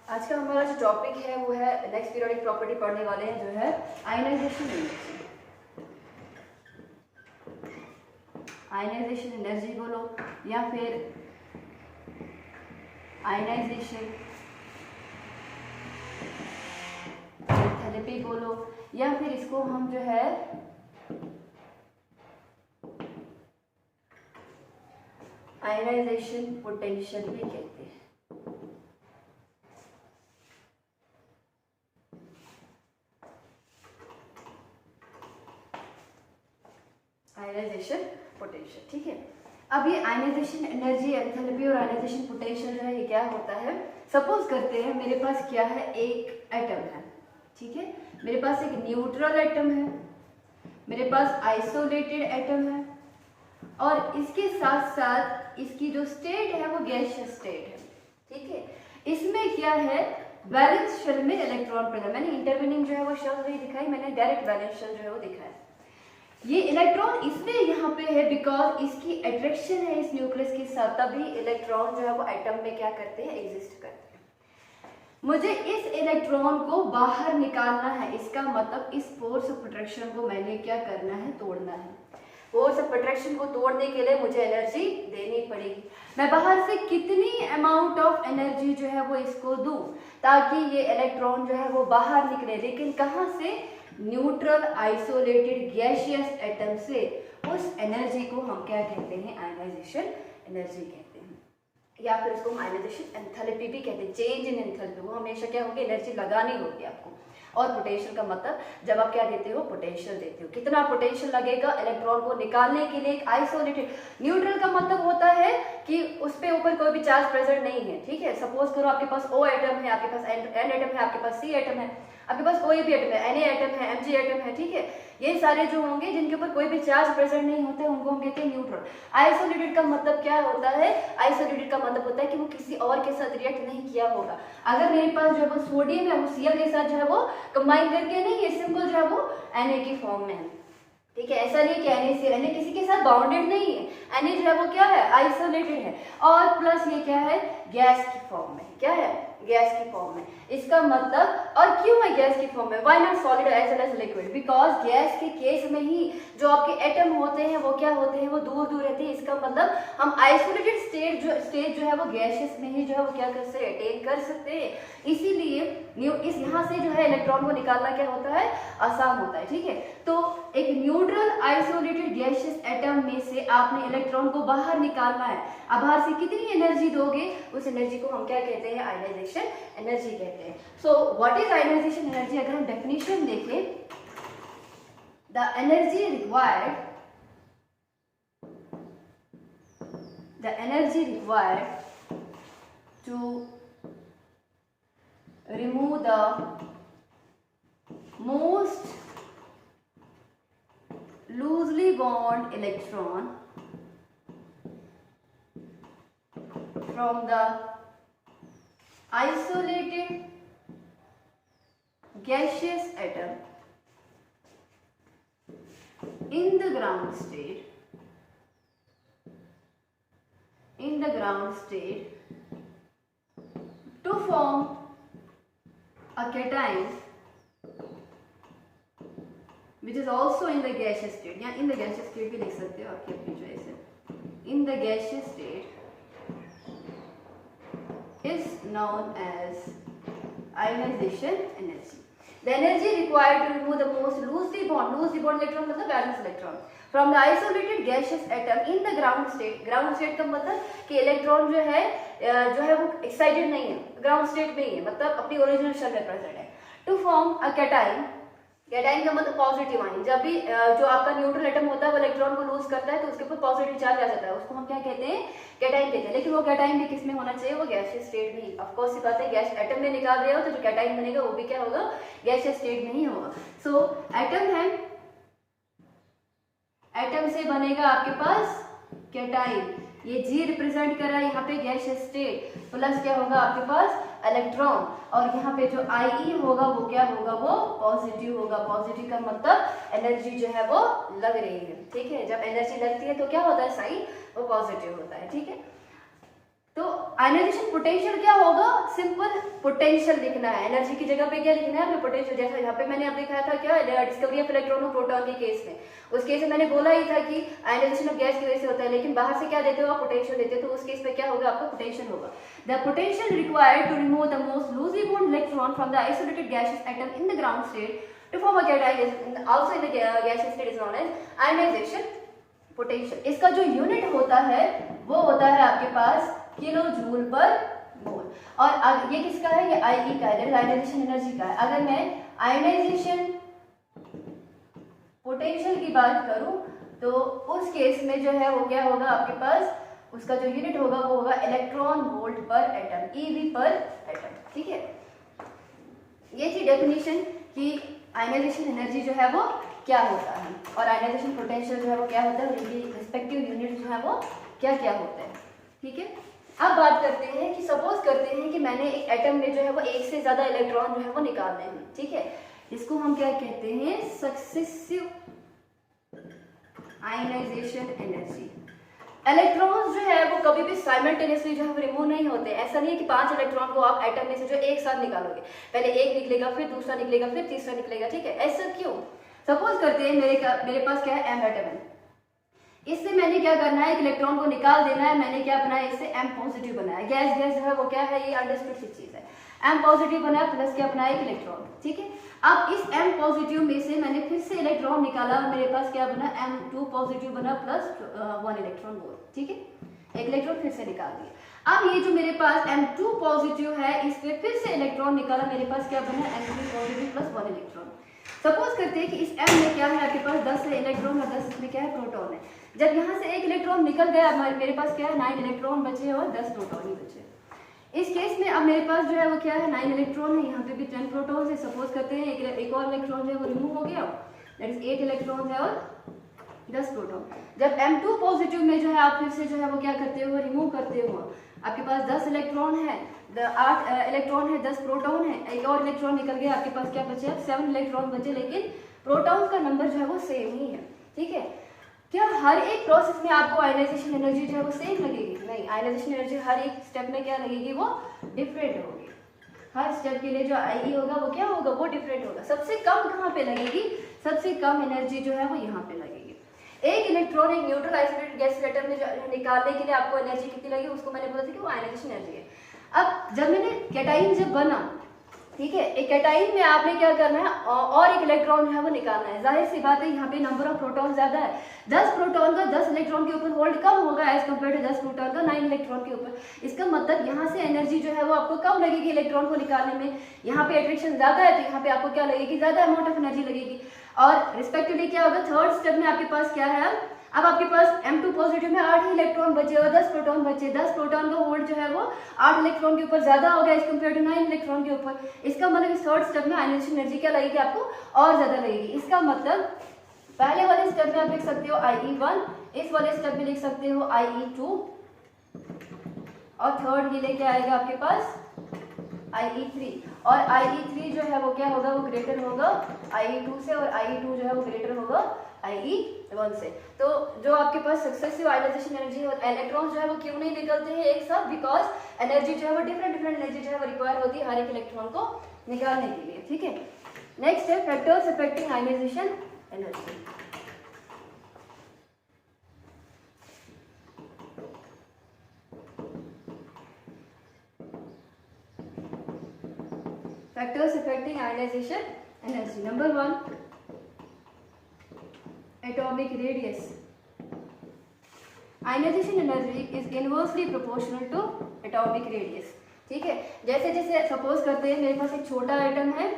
आज का हमारा जो टॉपिक है वो है नेक्स्ट पीरियोडिक प्रॉपर्टी पढ़ने वाले हैं जो है आयनाइजेशन एनर्जी। आयनाइजेशन एनर्जी बोलो या फिर आयनाइजेशन एंथैल्पी बोलो या फिर इसको हम जो है आयनाइजेशन पोटेंशियल भी कहते हैं। आयनाइजेशन पोटेंशियल, ठीक है। अब ये आयनाइजेशन एनर्जी, एंथैल्पी और आयनाइजेशन पोटेंशियल जो है ये क्या होता है। सपोज करते हैं मेरे पास क्या है, एक एटम है, ठीक है। मेरे पास एक न्यूट्रल एटम है, मेरे पास आइसोलेटेड एटम है और इसके साथ साथ इसकी जो स्टेट है वो गैसियस स्टेट है, ठीक है। इसमें क्या है, वैलेंस शेल में इलेक्ट्रॉन प्रेजेंट। मैंने इंटरवेनिंग जो है वो शेल नहीं दिखाई, मैंने डायरेक्ट वैलेंस शेल जो है वो दिखाया। ये इलेक्ट्रॉन इसलिए यहाँ पे है बिकॉज इसकी अट्रैक्शन है इस न्यूक्लियस के साथ, तभी इलेक्ट्रॉन जो है वो एटम में क्या करते हैं, एग्जिस्ट करते हैं। मुझे इस इलेक्ट्रॉन को बाहर निकालना है, इसका मतलब इस फोर्स ऑफ अट्रैक्शन को मैंने क्या करना है, तोड़ना है। फोर्स ऑफ अट्रैक्शन को तोड़ने के लिए मुझे एनर्जी देनी पड़ेगी। मैं बाहर से कितनी अमाउंट ऑफ एनर्जी जो है वो इसको दूं ताकि ये इलेक्ट्रॉन जो है वो बाहर निकले, लेकिन कहाँ से, न्यूट्रल आइसोलेटेड गैसियस एटम से। उस एनर्जी को हम क्या कहते हैं, आयनाइजेशन एनर्जी कहते हैं, या फिर इसको हम आयनाइजेशन एंथैल्पी भी कहते हैं। चेंज इन एंथैल्पी, वो हमेशा क्या होगी, एनर्जी लगानी होगी आपको। और पोटेंशियल का मतलब जब आप क्या देते हो, पोटेंशियल देते हो, कितना पोटेंशियल लगेगा इलेक्ट्रॉन को निकालने के लिए। एक आइसोलेटेड न्यूट्रल का मतलब होता है कि उस पे ऊपर कोई भी चार्ज प्रेजेंट नहीं है, ठीक है। सपोज करो आपके पास O एटम है, आपके पास N एटम है, आपके पास C एटम है, आपके पास कोई भी एटम है, Na एटम है, Mg एटम है, ठीक है। ये सारे जो होंगे जिनके ऊपर कोई भी चार्ज प्रेजेंट नहीं होते उनको हम कहते हैं न्यूट्रल। आइसोलेटेड का मतलब क्या होता है, आइसोलेटेड का मतलब होता है कि वो किसी और के साथ रिएक्ट नहीं किया होगा। अगर मेरे पास जो है वो सोडियम है, वो Cl के साथ जो है वो कंबाइन करके नहीं, ये सिंपल जो है वो Na की फॉर्म में है, ठीक है। ऐसा नहीं कि Na किसी के साथ बाउंडेड नहीं है, Na जो है वो क्या है, आइसोलेटेड है। और प्लस ये क्या है, गैस की फॉर्म में, क्या है, गैस की फॉर्म में। इसका मतलब, और क्यों है गैस की फॉर्म में, why not solid as well as liquid, because gas के केस में ही जो आपके एटम होते हैं वो क्या होते हैं, वो दूर दूर रहते हैं। इसका मतलब हम आइसोलेटेड स्टेट जो है वो गैसियस में ही जो है वो क्या कर सकते हैं, अटेन कर सकते हैं। इसीलिए इस यहाँ से जो है इलेक्ट्रॉन को निकालना क्या होता है, आसान होता है, ठीक है। तो एक न्यूट्रल आइसोलेटेड गैसियस एटम में से आपने इलेक्ट्रॉन को बाहर निकालना है। अब बाहर से कितनी एनर्जी दोगे, उस एनर्जी को हम क्या कहते हैं, आयनाइजेशन एनर्जी कहते हैं। So what is ionization energy, अगर हम डेफिनेशन देखें, the energy required to remove the most loosely bound electron from the isolated gaseous atom in the ground state to form a cation which is also in the gaseous state, या in the gaseous state भी लिख सकते हो, आपकी अपनी choice है। in the gaseous state is known as ionization energy. The energy required to remove the most loosely bound electron मतलब valence electron from the isolated gaseous atom in the ground state. ground state का मतलब कि electron जो है वो excited नहीं है, ground state में ही है, मतलब अपनी ओरिजिनल शेल में प्रेजेंट है। To form a cation, cation का मतलब पॉजिटिव आयन। जब भी जो आपका न्यूट्रल एटम होता है वो इलेक्ट्रॉन को लूज करता है तो उसके ऊपर पॉजिटिव चार्ज आ जाता है, उसको हम क्या कहते हैं, कैटाइन कहते हैं। लेकिन वो कैटाइन भी किस में होना चाहिए, वो गैसियस स्टेट में ही। ऑफ कोर्स ये बात है, गैस एटम में निकाल रहे हो तो जो कैटाइन बनेगा वो भी क्या होगा, गैसियस स्टेट में ही होगा। सो एटम है, एटम से बनेगा आपके पास कैटाइन, ये G रिप्रेजेंट कर रहा है यहाँ पे गैसियस स्टेट, प्लस क्या होगा आपके पास इलेक्ट्रॉन, और यहाँ पे जो IE होगा वो क्या होगा, वो पॉजिटिव होगा। पॉजिटिव का मतलब एनर्जी जो है वो लग रही है, ठीक है। जब एनर्जी लगती है तो क्या होता है, साइन वो पॉजिटिव होता है, ठीक है। तो आयनाइजेशन पोटेंशियल क्या होगा, सिंपल पोटेंशियल लिखना है, एनर्जी की जगह पे क्या लिखना है हमें, पोटेंशियल। जैसा यहाँ पे मैंने अब लिखा था क्या, डिस्कवरी ऑफ इलेक्ट्रॉन और प्रोटॉन के केस में, उस केस में मैंने बोला ही था कि आयनाइजेशन ऑफ गैस की वजह से होता है, लेकिन बाहर से क्या देते हो आप, पोटेंशियल देते हो, तो उस केस में क्या होगा, आपका पोटेंशियल होगा। The potential required to remove the most loosely bound electron from the isolated gaseous atom in the ground state to form a cation also in the gaseous state is known as ionization potential। इसका जो unit होता है वो होता है आपके पास kilo joule पर मोल, और ये किसका है, ये IE का है, आयनाइजेशन एनर्जी का है। अगर मैं आयनाइजेशन पोटेंशियल की बात करूं तो उस केस में जो है वो क्या होगा आपके पास, उसका जो यूनिट होगा वो होगा इलेक्ट्रॉन वोल्ट पर एटम, EV पर एटम। ठीक है, ये थी डेफिनेशन कि आयनाइजेशन एनर्जी जो है वो क्या होता है और आयनाइजेशन पोटेंशियल जो है वो क्या होता है और इनकी रिस्पेक्टिव यूनिट जो है वो क्या क्या होते हैं। ठीक है, अब बात करते हैं कि सपोज करते हैं कि मैंने एक एटम में जो है वो एक से ज्यादा इलेक्ट्रॉन जो है वो निकालने हैं। ठीक है, इसको हम क्या कहते हैं, सक्सेसिव आयनाइजेशन एनर्जी। इलेक्ट्रॉन्स जो है वो कभी भी साइमल्टेनियसली जो है वो रिमूव नहीं होते। ऐसा नहीं है कि 5 इलेक्ट्रॉन को आप एटम में से जो एक साथ निकालोगे, पहले एक निकलेगा फिर दूसरा निकलेगा फिर तीसरा निकलेगा। ठीक है, ऐसा क्यों, सपोज करते हैं मेरे पास क्या है, M एटम है, इससे मैंने क्या करना है, एक इलेक्ट्रॉन को निकाल देना है। मैंने क्या बनाया, इससे M पॉजिटिव बनाया। गैस गैस जो है वो क्या है, ये अंडरस्टूड सी चीज है। M पॉजिटिव बनाया प्लस क्या बनाया, एक इलेक्ट्रॉन। ठीक है, अब इस M पॉजिटिव में से मैंने फिर से इलेक्ट्रॉन निकाला और मेरे पास क्या बना, M2 पॉजिटिव बना प्लस 1 इलेक्ट्रॉन मोर। ठीक है, एक इलेक्ट्रॉन फिर से निकाल दिया। अब ये जो मेरे पास M2 पॉजिटिव है, इस पे फिर से इलेक्ट्रॉन निकाला, मेरे पास क्या बना, M3 positive plus 1 electron. Suppose करते हैं कि इस M में क्या है आपके पास 10 इलेक्ट्रॉन और 10 इसमें क्या है, प्रोटॉन है। जब यहाँ से एक इलेक्ट्रॉन निकल गया, मेरे पास क्या है, 9 इलेक्ट्रॉन बचे और 10 प्रोटॉन ही बचे। इस केस में अब मेरे पास जो है वो क्या है, 9 इलेक्ट्रॉन है, यहाँ पे भी 10 प्रोटॉन है। सपोज करते हैं एक और इलेक्ट्रॉन जो है वो रिमूव हो गया, दैट इज 8 इलेक्ट्रॉन है और 10 प्रोटॉन। जब M2 पॉजिटिव में जो है आप फिर से जो है वो क्या करते हो, रिमूव करते हो, आपके पास 10 इलेक्ट्रॉन है, 8 इलेक्ट्रॉन है, 10 प्रोटॉन है, एक और इलेक्ट्रॉन निकल गया, आपके पास क्या बचे, 7 इलेक्ट्रॉन बचे, लेकिन प्रोटॉन का नंबर जो है वो सेम ही है। ठीक है, क्या हर एक प्रोसेस में आपको आयनाइजेशन एनर्जी जो है वो सेम लगेगी? नहीं, आयनाइजेशन एनर्जी हर एक स्टेप में क्या लगेगी, वो डिफरेंट होगी। हर स्टेप के लिए जो IE होगा वो क्या होगा, वो डिफरेंट होगा। सबसे कम कहाँ पे लगेगी, सबसे कम एनर्जी जो है वो यहाँ पे लगेगी। एक इलेक्ट्रॉन एक न्यूट्रल आइसोलेटेड गैस एटम में निकालने के लिए आपको एनर्जी कितनी लगेगी, उसको मैंने बोला था कि वो आयनाइजेशन एनर्जी है। अब जब मैंने कैटाइन जब बना, ठीक है, एक कैटाइन में आपने क्या करना है, और एक इलेक्ट्रॉन जो है वो निकालना है। जाहिर सी बात है यहाँ पे नंबर ऑफ प्रोटॉन ज्यादा है, 10 प्रोटॉन का 10 इलेक्ट्रॉन के ऊपर होल्ड कम होगा एज कम्पेयर टू 10 प्रोटॉन का 9 इलेक्ट्रॉन के ऊपर। इसका मतलब यहाँ से एनर्जी जो है वो आपको कम लगेगी इलेक्ट्रॉन को निकालने में। यहाँ पे अट्रैक्शन ज्यादा है तो यहाँ पे आपको क्या लगेगी, ज्यादा अमाउंट ऑफ एनर्जी लगेगी। और रिस्पेक्टिवली क्या होगा, थर्ड स्टेप में आपके पास क्या है, अब आपके पास M2 पॉजिटिव में 8 ही इलेक्ट्रॉन बचे और 10 प्रोटॉन बचे। 10 प्रोटॉन का होल्ड जो है वो 8 इलेक्ट्रॉन के ऊपर ज्यादा हो गया एज कम्पेयर टू 9 इलेक्ट्रॉन के ऊपर। इसका मतलब इस थर्ड स्टेप में आयनाइजेशन एनर्जी क्या लगेगी आपको, और ज्यादा लगेगी। इसका मतलब पहले वाले स्टेप में आप लिख सकते हो IE1, इस वाले स्टेप में लिख सकते हो IE2, और थर्ड ये लेके आएगा आपके पास IE3। और IE3 जो है वो क्या होगा, वो ग्रेटर होगा IE2 से, और IE2 जो है वो ग्रेटर होगा IE1 से। तो जो आपके पास सक्सेसिव आयनाइजेशन एनर्जी और इलेक्ट्रॉन्स जो है वो क्यों नहीं निकलते हैं एक साथ, बिकॉज एनर्जी जो है वो डिफरेंट एनर्जी जो है वो रिक्वायर होती है हर एक इलेक्ट्रॉन को निकालने के लिए। ठीक है, नेक्स्ट है factors affecting ionization energy. Factors affecting ionization energy. Number 1, atomic radius. Ionization energy is inversely proportional to atomic radius. ठीक है, जैसे जैसे सपोज करते हैं मेरे पास एक छोटा एटम है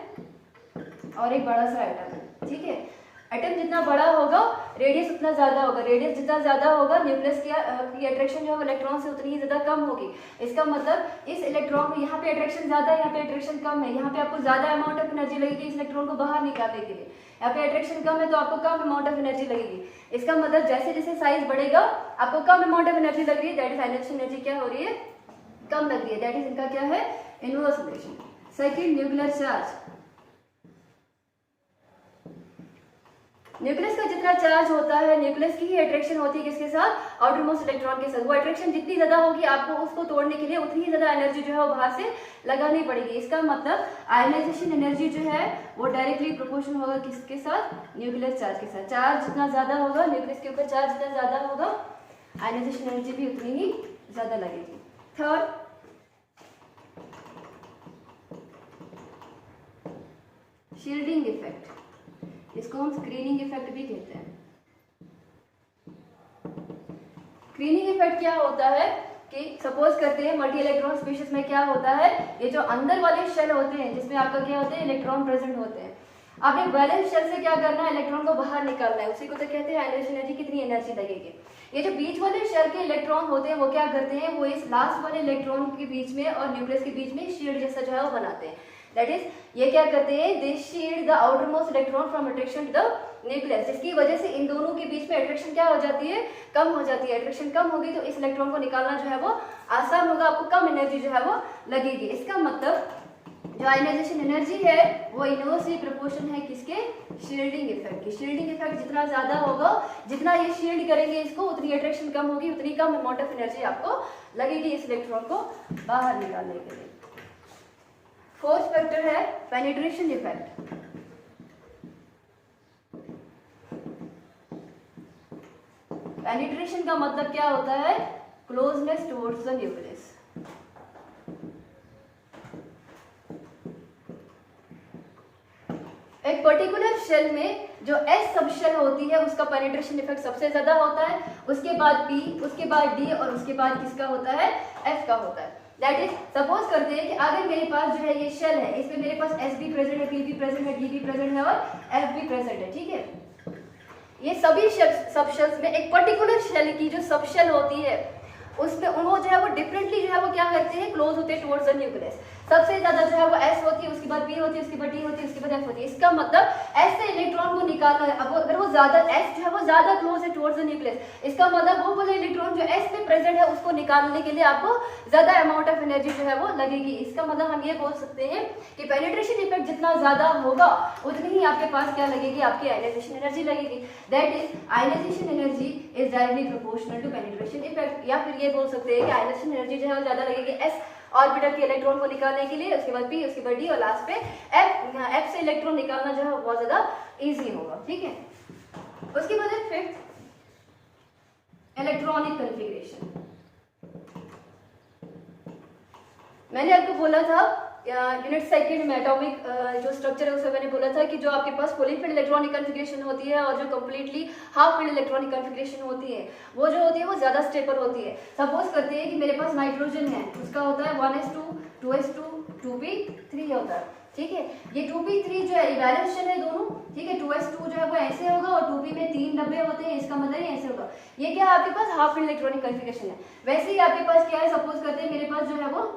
और एक बड़ा सा एटम है। ठीक है, एटम जितना बड़ा होगा रेडियस उतना ज्यादा होगा, रेडियस जितना ज्यादा होगा न्यूक्लियस की अट्रैक्शन जो है इलेक्ट्रॉन से उतनी ही ज्यादा कम होगी। इसका मतलब इस इलेक्ट्रॉन को यहाँ पे अट्रैक्शन ज्यादा है, यहाँ पे अट्रैक्शन कम है, यहाँ पे आपको ज्यादा अमाउंट ऑफ एनर्जी लगेगी इस इलेक्ट्रॉन को बाहर निकालने के लिए, यहाँ पे अट्रैक्शन कम है तो आपको कम अमाउंट ऑफ एनर्जी लगेगी। इसका मतलब जैसे जैसे साइज बढ़ेगा आपको कम अमाउंट ऑफ एनर्जी लग रही है, दैट इज आयनाइजेशन एनर्जी क्या हो रही है, कम लग रही है, दैट इज इनका क्या है, inverse relation. Second, nuclear charge. Nucleus का जितना चार्ज होता है, न्यूक्लियस की ही अट्रैक्शन होती है किसके साथ, आउटर मोस्ट इलेक्ट्रॉन के साथ। वो अट्रैक्शन जितनी ज्यादा होगी आपको उसको तोड़ने के लिए उतनी ही ज्यादा एनर्जी जो है वो बाहर से लगानी पड़ेगी। इसका मतलब आयनाइजेशन एनर्जी जो है वो डायरेक्टली प्रोपोर्शनल होगा किसके साथ, न्यूक्लियस चार्ज के साथ। चार्ज जितना ज्यादा होगा, न्यूक्लियस के ऊपर चार्ज जितना ज्यादा होगा, आयनाइजेशन एनर्जी भी उतनी ही ज्यादा लगेगी। थर्ड, शील्डिंग इफेक्ट, इसको हम स्क्रीनिंग इफेक्ट भी कहते हैं। स्क्रीनिंग इफेक्ट क्या होता है कि सपोज करते हैं मल्टी इलेक्ट्रॉन स्पीशीज में क्या होता है, ये जो अंदर वाले शेल होते हैं जिसमें आपका क्या होते हैं, इलेक्ट्रॉन प्रेजेंट होते हैं, आपने वैलेंस शेल से क्या करना है, इलेक्ट्रॉन को बाहर निकालना है, उसी को तो कहते हैं आयनाइजेशन एनर्जी, कितनी एनर्जी लगेगी। ये जो बीच वाले शेल के इलेक्ट्रॉन होते हैं वो क्या करते हैं, वो इस लास्ट वाले इलेक्ट्रॉन के बीच में और न्यूक्लियस के बीच में शील्ड जैसा जो है वो बनाते हैं। दैट इज, ये क्या करते हैं, they shield the outermost electron from attraction to the nucleus, जिसकी वजह से इन दोनों के बीच में अट्रैक्शन क्या हो जाती है, कम हो जाती है। अट्रैक्शन कम होगी तो इस इलेक्ट्रॉन को निकालना जो है वो आसान होगा, आपको कम एनर्जी जो है वो लगेगी। इसका मतलब जो आयनाइजेशन एनर्जी है वो इनवर्सली प्रोपोर्शन है किसके, शील्डिंग इफेक्ट की। शील्डिंग इफेक्ट जितना ज्यादा होगा, जितना ये शील्ड करेंगे इसको, उतनी अट्रैक्शन कम होगी, उतनी कम अमाउंट ऑफ एनर्जी आपको लगेगी इस इलेक्ट्रॉन को बाहर निकालने के लिए। फोर्थ फैक्टर है पेनिट्रेशन इफेक्ट। पेनिट्रेशन का मतलब क्या होता है, क्लोजनेस टुवर्ड्स द न्यूक्लियस। एक पर्टिकुलर शेल में जो एस सब शेल होती है उसका पेनिट्रेशन इफेक्ट सबसे ज्यादा होता है, उसके बाद पी, उसके बाद डी और उसके बाद किसका होता है, एफ का होता है। दैट इज, सपोज करते हैं कि अगर मेरे पास जो है ये शेल है, इसमें मेरे पास एस भी प्रेजेंट है, पी भी प्रेजेंट है, डी भी प्रेजेंट है और एफ भी प्रेजेंट है, ठीक है। ये सभी सब शेल्स में एक पर्टिकुलर शेल की जो सब शेल होती है उसमें वो जो है वो डिफरेंटली जो है वो क्या करते हैं, क्लोज होते हैं टुवर्ड्स द न्यूक्लियस। सबसे ज्यादा जो है वो एस होती है, उसके बाद बी होती है, उसके बाद डी होती है, उसके बाद एफ होती है। इसका मतलब एस से इलेक्ट्रॉन को निकालना है। अब अगर वो ज्यादा एस जो है वो ज्यादा क्लोज है टुवर्ड्स द न्यूक्लियस, इसका मतलब वो वाला इलेक्ट्रॉन जो एस में प्रेजेंट है उसको निकालने के लिए आपको ज्यादा अमाउंट ऑफ एनर्जी जो है वो लगेगी। इसका मतलब हम ये बोल सकते हैं कि पेनिट्रेशन इफेक्ट जितना ज्यादा होगा उतनी ही आपके पास क्या लगेगी, आपकी आयनाइजेशन एनर्जी लगेगी। That is, ionization energy is directly proportional to penetration effect. या फिर ये बोल सकते हैं कि आयनाइजेशन एनर्जी जो है वो ज्यादा लगेगी एस ऑर्बिटल के इलेक्ट्रॉन को निकालने के लिए, उसके बाद पी, उसके बाद डी और लास्ट पे एफ से इलेक्ट्रॉन निकालना जो है बहुत ज्यादा इजी होगा, ठीक है। उसके बाद फिफ्थ, इलेक्ट्रॉनिक कॉन्फ़िगरेशन। मैंने आपको बोला था यूनिट सेकंड में एटॉमिक जो स्ट्रक्चर है उसमें मैंने बोला था कि जो आपके पास फुली फिल्ड इलेक्ट्रॉनिक कॉन्फ़िगरेशन होती है और जो completely half filled electronic configuration होती है वो जो होती है वो ज्यादा स्टेबल होती है। सपोज करते हैं कि मेरे पास नाइट्रोजन है, उसका होता है 1s2 2s2 2p3 होता है, ठीक है। ये 2p3 जो है वैलेंस शेल है दोनों, ठीक है। 2s2 जो है वो ऐसे होगा और 2p में 3 डब्बे होते हैं, इसका मतलब ये ऐसे होगा। ये क्या आपके पास हाफ फिल्ड इलेक्ट्रॉनिक कॉन्फ़िगरेशन है। वैसे ही आपके पास क्या है, सपोज करते हैं मेरे पास जो है वो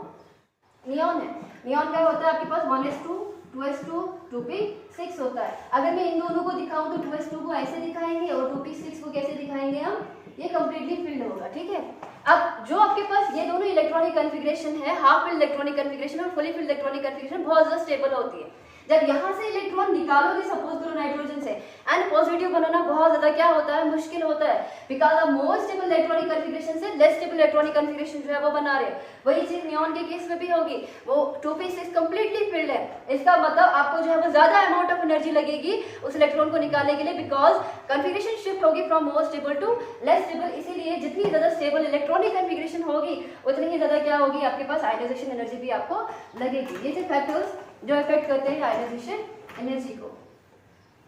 नियॉन है। नियॉन क्या होता है आपके पास 1s2 2s2 2p6 होता है। अगर मैं इन दोनों को दिखाऊं तो 2s2 को ऐसे दिखाएंगे और 2p6 को कैसे दिखाएंगे हम, ये कंप्लीटली फिल्ड होगा, ठीक है। अब जो आपके पास ये दोनों इलेक्ट्रॉनिक कॉन्फ़िगरेशन है, हाफ फिल्ड इलेक्ट्रॉनिक कॉन्फ़िगरेशन और फुली फिल्ड इलेक्ट्रॉनिक कॉन्फ़िगरेशन बहुत ज्यादा स्टेबल होती है। जब यहाँ से इलेक्ट्रॉन निकालोगे सपोज करो नाइट्रोजन से, एंड पॉजिटिव बनाना बहुत ज्यादा क्या होता है, मुश्किल होता है, because of more stable electronic configuration से लेस स्टेबल इलेक्ट्रॉनिक कॉन्फ़िगरेशन जो है वो बना रहे हैं। वही चीज नियॉन के केस में भी होगी, वो 2p6 कंप्लीटली फिल्ड है। इसका मतलब आपको जो है वो ज्यादा अमाउंट ऑफ एनर्जी लगेगी उस इलेक्ट्रॉन को निकालने के लिए, बिकॉज कॉन्फ़िगरेशन शिफ्ट होगी from more stable to less stable. इसीलिए जितनी ज्यादा स्टेबल इलेक्ट्रॉनिक कॉन्फ़िगरेशन होगी उतनी ही ज्यादा क्या होगी, आपके पास आयनाइजेशन एनर्जी भी आपको लगेगी। ये जो फैक्टर्स जो इफेक्ट करते हैं आयनाइजेशन एनर्जी को।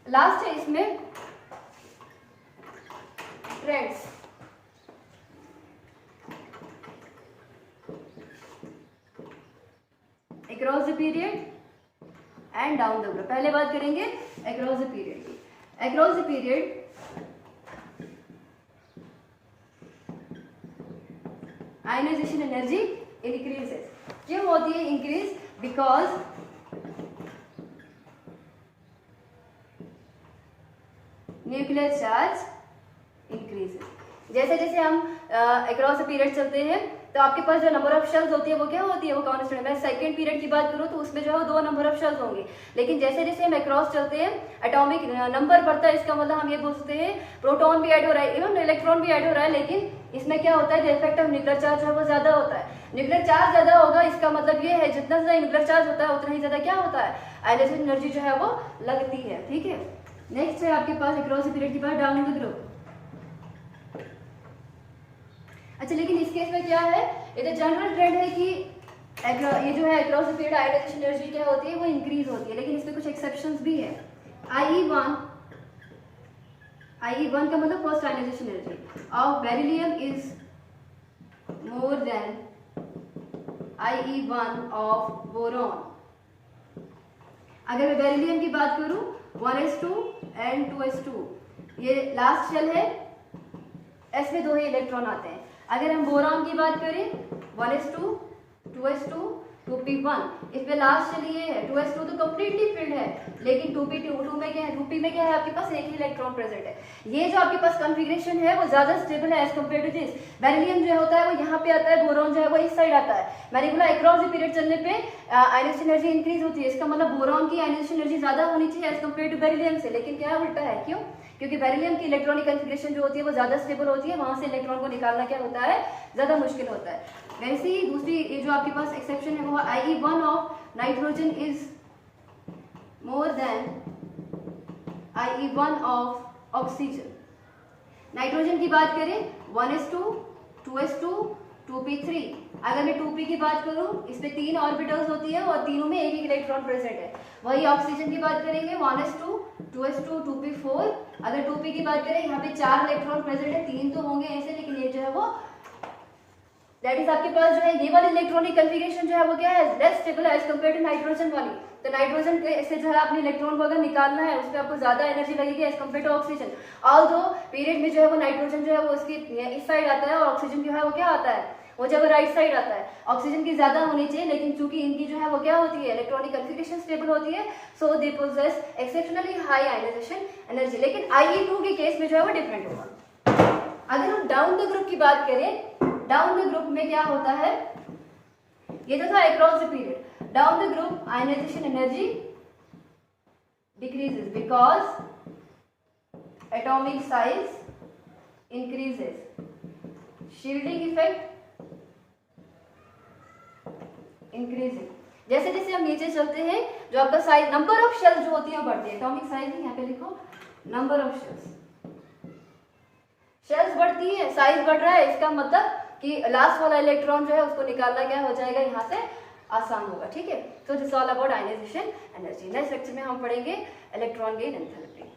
लास्ट है इसमें trends. Across the period and down the graph. पहले बात करेंगे अक्रॉस द पीरियड की। Across the period ionization energy increases. क्यों होती है increase? Because nuclear charge increases. जैसे जैसे हम अक्रॉस द पीरियड चलते हैं तो आपके पास जो नंबर ऑफ शेल्स होती है वो क्या होती है, वो कांस्टेंट है। मैं सेकंड पीरियड की बात करूँ तो उसमें जो है 2 नंबर ऑफ शेल्स होंगे, लेकिन जैसे जैसे हम अक्रॉस चलते हैं एटॉमिक नंबर बढ़ता है, इसका मतलब हम ये बोल सकते हैं प्रोटॉन भी ऐड हो रहा है, इवन इलेक्ट्रॉन भी ऐड हो रहा है, लेकिन इसमें क्या होता है, इफेक्ट ऑफ न्यूक्लियर चार्ज है वो ज्यादा होता है। न्यूक्लियर चार्ज ज्यादा होगा, इसका मतलब ये है जितना ज्यादा न्यूक्लियर चार्ज होता है उतना ही ज्यादा क्या होता है, आयनाइजेशन एनर्जी जो है वो लगती है। ठीक है, नेक्स्ट है आपके पास अक्रॉस द पीरियड के बाद डाउन द ग्रुप। अच्छा, लेकिन इस केस में क्या है, ये तो जनरल ट्रेंड है कि ये जो है across the period ionization energy क्या होती है, वो इंक्रीज होती है, लेकिन इसमें कुछ एक्सेप्शंस भी है। IE1 का मतलब first ionization energy of beryllium is more than IE1 of boron. अगर मैं बेरिलियम की बात करूं 1s2 एंड 2s2, ये लास्ट शेल है, s में 2 ही इलेक्ट्रॉन आते हैं। अगर हम बोरॉन की बात करें 1s2 2s2 2p1, इस पे लास्ट शेल ये है, 2s2 तो कंप्लीटली फिल्ड है, लेकिन 2p2 में क्या है, 2p में क्या है, आपके पास एक ही इलेक्ट्रॉन प्रेजेंट है। ये जो आपके पास कॉन्फ़िगरेशन है वो ज्यादा स्टेबल है as compare to this. Beryllium जो होता है वो यहाँ पे आता है, बोरॉन जो है वो इस साइड आता है। मैंने बोला अक्रॉस द पीरियड चलने पे आयनाइजेशन एनर्जी इंक्रीज होती है, इसका मतलब बोरॉन की आयनाइजेशन एनर्जी ज्यादा होनी चाहिए एज कम्पेयर टू बेरिलियम से, लेकिन क्या उल्टा है, क्यों? क्योंकि बेरिलियम की इलेक्ट्रॉनिक कॉन्फ़िगरेशन जो होती है वो ज्यादा स्टेबल होती है, वहां से इलेक्ट्रॉन को निकालना क्या होता है, ज्यादा मुश्किल होता है। वैसे ही दूसरी ये जो आपके पास एक्सेप्शन है वो IE1 of nitrogen is more than IE1 of oxygen. Nitrogen की बात करें 1s2 2s2 2p3। अगर मैं 2p की बात करूं, इस पे 3 ऑर्बिटल्स होती है और तीनों में एक एक इलेक्ट्रॉन प्रेजेंट है। वही ऑक्सीजन की बात करेंगे 1s2 2s2 2p4। अगर 2p की बात करें, यहाँ पे 4 इलेक्ट्रॉन प्रेजेंट है, 3 तो होंगे ऐसे, लेकिन ये जो है वो दैट इज आपके पास जो है ये वाली इलेक्ट्रॉनिक कॉन्फ़िगरेशन जो है वो क्या है, less stable as compare to nitrogen वाली। तो नाइट्रोजन से जो है अपने इलेक्ट्रॉन को अगर निकालना है, उस पर आपको ज्यादा एनर्जी लगेगी as compare to oxygen. Although period में जो है वो नाइट्रोजन जो है वो उसकी इस साइड आता है और ऑक्सीजन जो है वो क्या आता है, वो जब राइट साइड आता है। ऑक्सीजन की ज्यादा होनी चाहिए, लेकिन चूंकि इनकी जो है वो क्या होती है, इलेक्ट्रॉनिक कॉन्फ़िगरेशन स्टेबल होती है, so they possess exceptionally high ionization energy. लेकिन IE2 के केस में जो है वो डिफरेंट होगा। अगर हम डाउन द ग्रुप की बात करें, डाउन द ग्रुप में क्या होता है, ये तो था across the period. Down the group ionization energy decreases because atomic size increases, shielding effect increasing. जैसे जैसे हम नीचे चलते हैं, जो आपका साइज नंबर ऑफ शेल्स जो होती है वो बढ़ती है। एटॉमिक साइज यहाँ पे लिखो, नंबर ऑफ शेल्स बढ़ती है, साइज बढ़ रहा है, इसका मतलब कि लास्ट वाला इलेक्ट्रॉन जो है उसको निकालना क्या हो जाएगा, यहाँ से आसान होगा। ठीक है, तो this all about ionization energy. Next lecture में हम पढ़ेंगे इलेक्ट्रॉन गेन एंथैल्पी।